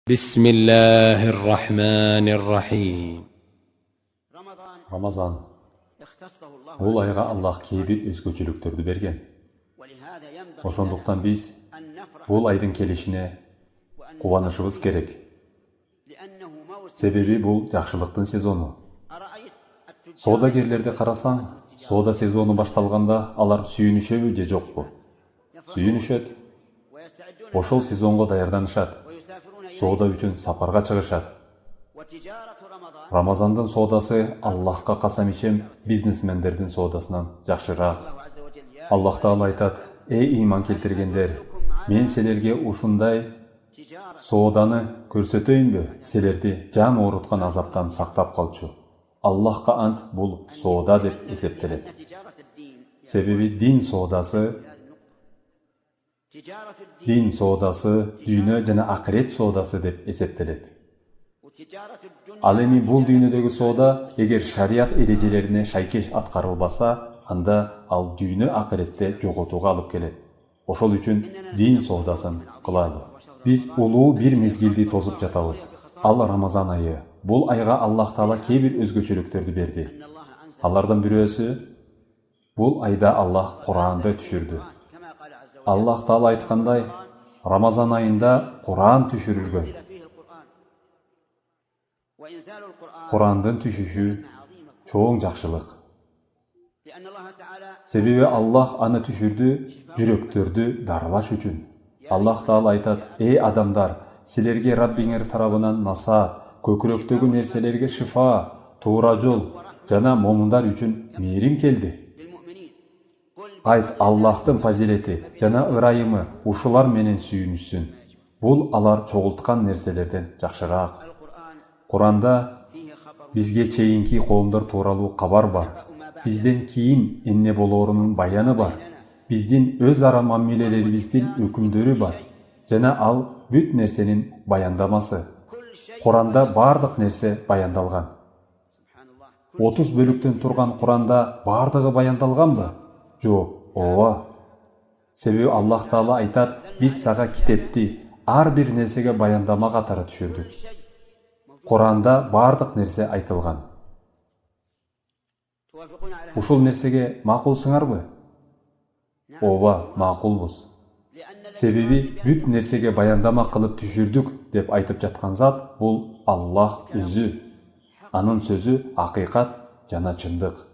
بسم الله الرحمن الرحيم Рамазан. Бұл айға Аллах кейбір өзгөчөлүктөрдү берген. Ошондуктан биз бұл айдын келишине кубанышыбыз керек. Себеби бұл жакшылыктын сезону. Соодагерлерди карасаң, соода сезону башталганда алар сүйүнүшөбү же жокпу? Сүйүнүшөт. Ошол сезонго даярданышат. Соода үчүн сапарга чыгышат. Рамазандын соодасы Аллахка касам ичем бизнесмендердин соодасынан жакшыраак. Аллах Таала айтат: "Эй ыйман келтиргендер, мен силерге ушундай сооданы көрсөтөйүнбү? Силерди жан ооруткан азаптан сактап калчу." Аллахка ант бул соода деп эсептелет. Себеби дин соодасы дүйнө жана акырет соодасы деп эсептелет. Ал эми бул дүйнөдөгү соода эгер шарият эрежелерине шайкеш аткарылбаса, анда ал дүйнө акыретте жоготууга алып келет. Ошол үчүн дин соодасын кылалы. Биз улуу бир мезгилди тосуп жатабыз. Ал Рамазан айы. Бул айга Аллах Таала кээ бир өзгөчөлүктөрдү берди. Алардын бирөөсү, бул айда Аллах Куранды түшүрдү. Аллах Таала айткандай, Рамазан айында Куран түшүрүлгөн. Курандын түшүшү чоң жакшылык. Себеби Аллах аны түшүрдү жүрөктөрдү дарылаш үчүн. Аллах Таала айтат: "Эй адамдар, силерге Раббиңер тарабынан насаат, көкүрөктөгү нерселерге шифа, туура жол жана момундар үчүн мээрим келди." Айт, Аллахтын фазилети жана ырайымы ушулар менен сүйүнүшсүн. Бул алар чогулткан нерселерден жакшыраак. Куранда бизге чейинки коомдор тууралуу кабар бар. Бизден кийин эмне болоорунун баяны бар. Биздин өз ара мамилелерибиздин өкүмдөрү бар. Жана ал бүт нерсенин баяндамасы. Куранда бардык нерсе баяндалган. 30 бөлүктөн турган Куранда бардыгы баяндалганбы? Жок, ооба. Себеби Аллах Таала айтат: "Биз сага китепти ар бир нерсеге баяндама катары түшүрдүк." Куранда бардык нерсе айтылган. Ушул нерсеге макулсуңарбы? Ооба, макулбуз. Себеби бүт нерсеге баяндама кылып түшүрдүк деп айтып жаткан зат бул Аллах өзү. Анын сөзү акыйкат жана чындык.